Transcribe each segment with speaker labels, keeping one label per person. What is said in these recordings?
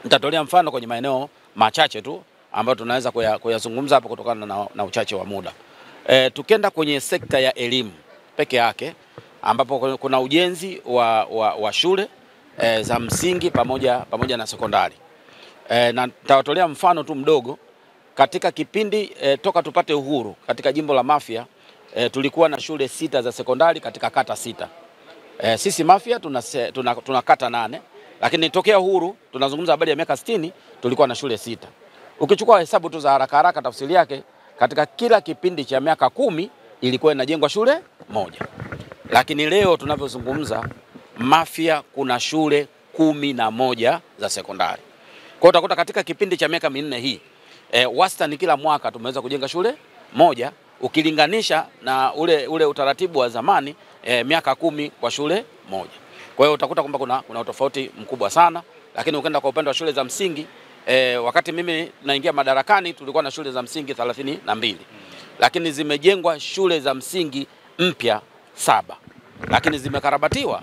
Speaker 1: Nitatolea mfano kwenye maeneo machache tu ambayo tunaweza kuyazungumza hapo kutokana na uchache wa muda. Tukienda kwenye sekta ya elimu peke yake ambapo kuna ujenzi wa shule za msingi pamoja na sekondari. Na nitawatolea mfano tu mdogo. Katika kipindi toka tupate uhuru katika jimbo la Mafia tulikuwa na shule 6 za sekondari katika kata 6. Sisi Mafia tuna kata 8, lakini tokea uhuru tunazungumza habari ya miaka 60 tulikuwa na shule 6. Ukichukua hesabu tu za haraka tafsiri yake katika kila kipindi cha miaka 10 ilikuwa inajengwa shule moja. Lakini leo tunavyozungumza Mafia kuna shule 11 za sekondari. Kwa hiyo utakuta katika kipindi cha miaka 4 hii wastani kila mwaka tumeweza kujenga shule moja ukilinganisha na ule utaratibu wa zamani miaka 10 kwa shule moja. Kwa hiyo utakuta kwamba kuna utofauti mkubwa sana. Lakini ukienda kwa upande wa shule za msingi wakati mimi naingia madarakani tulikuwa na shule za msingi 32. Lakini zimejengwa shule za msingi mpya 7. Lakini zimekarabatiwa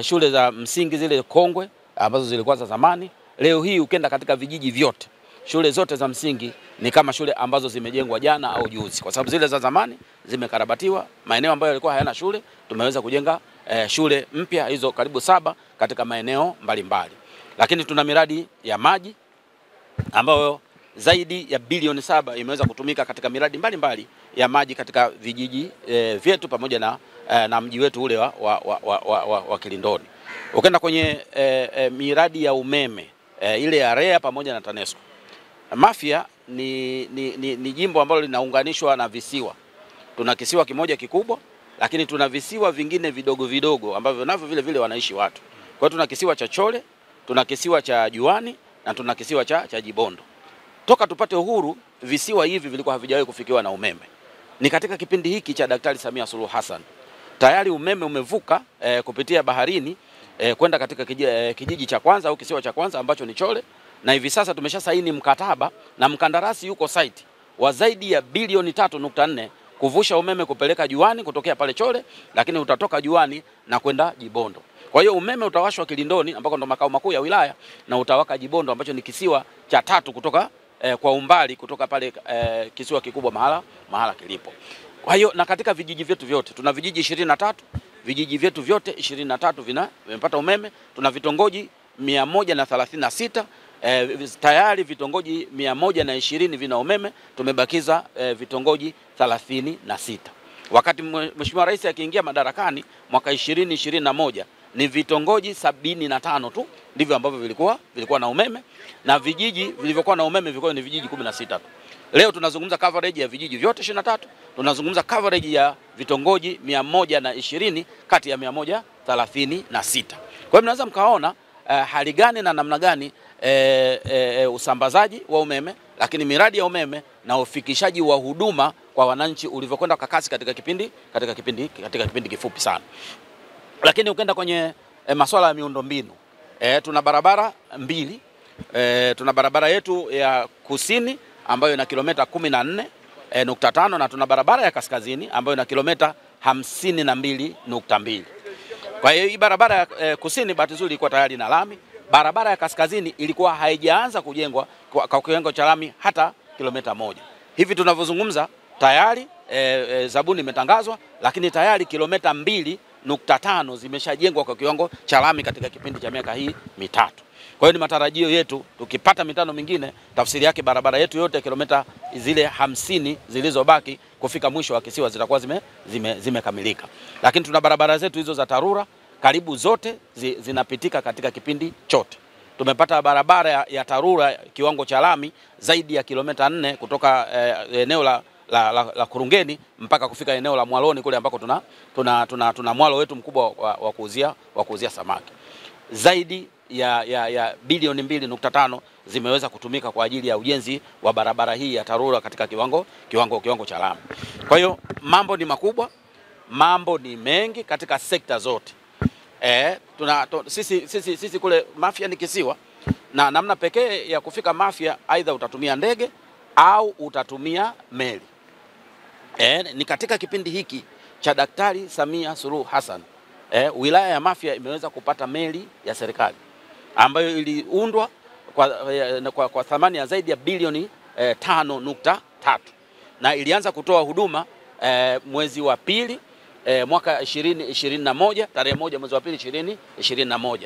Speaker 1: shule za msingi zile kongwe ambazo zilikuwa za zamani. Leo hii ukienda katika vijiji vyote shule zote za msingi ni kama shule ambazo zimejengwa jana au juzi, kwa sababu zile za zamani zimekarabatiwa. Maeneo ambayo yalikuwa hayana shule tumeweza kujenga shule mpya hizo karibu 7 katika maeneo mbalimbali. Lakini tuna miradi ya maji ambayo zaidi ya bilioni 7 imeweza kutumika katika miradi mbalimbali ya maji katika vijiji vyetu pamoja na mji wetu ule wa Kilindoni. Ukienda kwenye miradi ya umeme ile ya REA pamoja na TANESCO. Mafia ni jimbo ambalo linaunganishwa na visiwa. Tuna kisiwa kimoja kikubwa, lakini tuna visiwa vingine vidogo ambavyo navyo vile wanaishi watu. Kwa hiyo tuna kisiwa cha Chole, tuna kisiwa cha Juani na tuna kisiwa cha Jibondo. Toka tupate uhuru visiwa hivi vilikuwa havijawahi kufikiwa na umeme. Ni katika kipindi hiki cha Daktari Samia Suluhu Hassan tayari umeme umevuka kupitia baharini kwenda katika kijiji cha kwanza au kisiwa cha kwanza ambacho ni Chole, na hivi sasa tumesha saini mkataba na mkandarasi yuko site wa zaidi ya bilioni 3.4 kuvusha umeme kupeleka Juani kutokea pale Chole, lakini utatoka Juani na kwenda Jibondo. Kwa hiyo umeme utawashwa Kilindoni ambako ndo makao makuu ya wilaya na utawaka Jibondo ambacho ni kisiwa cha 3 kutoka kwa umbali kutoka pale kisiwa kikubwa mahala kilipo. Kwa hiyo na katika vijiji vyetu vyote tuna vijiji 23, vijiji vyetu vyote 23 vimepata umeme. Tuna vitongoji 136, tayari vitongoji 120 vina umeme, tumebakiza vitongoji 36. Wakati Mheshimiwa Rais akiingia madarakani mwaka 2021 ni vitongoji 75 tu ndivyo ambavyo vilikuwa na umeme, na vijiji vilivyokuwa na umeme vilikuwa ni vijiji 16 tu. Leo tunazungumza coverage ya vijiji vyote 23, tunazungumza coverage ya vitongoji 120 kati ya 136. Kwa hiyo mnaweza mkaona hali gani na namna gani usambazaji wa umeme, lakini miradi ya umeme na ufikishaji wa huduma kwa wananchi ulivyokwenda kwa kasi katika kipindi kifupi sana. Lakini ukienda kwenye masuala ya miundombinu, tuna barabara 2. Tuna barabara yetu ya kusini ambayo ina kilomita 14.5 na tuna barabara ya kaskazini ambayo ina kilomita 52.2. Kwa hiyo hii barabara ya kusini bahati nzuri ilikuwa tayari na lami. Barabara ya kaskazini ilikuwa haijaanza kujengwa kwa kiwango cha lami hata kilomita 1. Hivi tunavyozungumza tayari zabuni imetangazwa, lakini tayari kilomita 2.5 zimeshajengwa kwa kiwango cha lami katika kipindi cha miaka hii 3. Kwa hiyo ni matarajio yetu tukipata mitano mingine, tafsiri yake barabara yetu yote kilomita zile 50 zilizobaki kufika mwisho wa kisiwa zitakuwa zimekamilika. Lakini tuna barabara zetu hizo za TARURA karibu zote zinapitika katika kipindi chote. Tumepata barabara ya TARURA kiwango cha lami zaidi ya kilomita 4 kutoka eneo la Kurungeni mpaka kufika eneo la Mwaloni kule ambako tuna mwalo wetu mkubwa wa kuuzia samaki. Zaidi ya bilioni 2.5 zimeweza kutumika kwa ajili ya ujenzi wa barabara hii ya TARURA katika kiwango cha lami. Kwa hiyo mambo ni makubwa, mambo ni mengi katika sekta zote. Sisi kule Mafia ni kisiwa, na namna pekee ya kufika Mafia aidha utatumia ndege au utatumia meli. Ni katika kipindi hiki cha Daktari Samia Suluhu Hassan wilaya ya Mafia imeweza kupata meli ya serikali ambayo iliundwa kwa thamani ya zaidi ya bilioni 5.3 na ilianza kutoa huduma mwezi wa pili mwaka 2021 tarehe 1 mwezi wa pili 2021.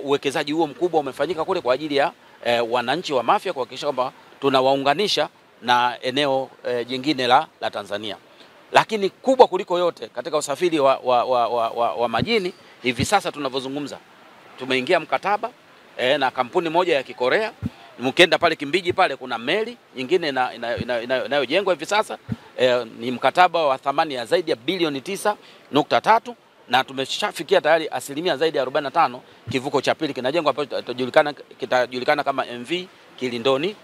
Speaker 1: Uwekezaji huo mkubwa umefanyika kule kwa ajili ya wananchi wa Mafia kuhakikisha kwamba tunawaunganisha na eneo jingine la Tanzania. Lakini kubwa kuliko yote katika usafiri wa majini, hivi sasa tunavyozungumza tumeingia mkataba na kampuni moja ya Kikorea. Mkienda pale Kimbiji pale kuna meli nyingine inayojengwa hivi sasa, ni mkataba wa thamani ya zaidi ya bilioni 9.3 na tumeshafikia tayari asilimia zaidi ya 45. Kivuko cha pili kinajengwa hapo, kitajulikana kama MV Kilindoni.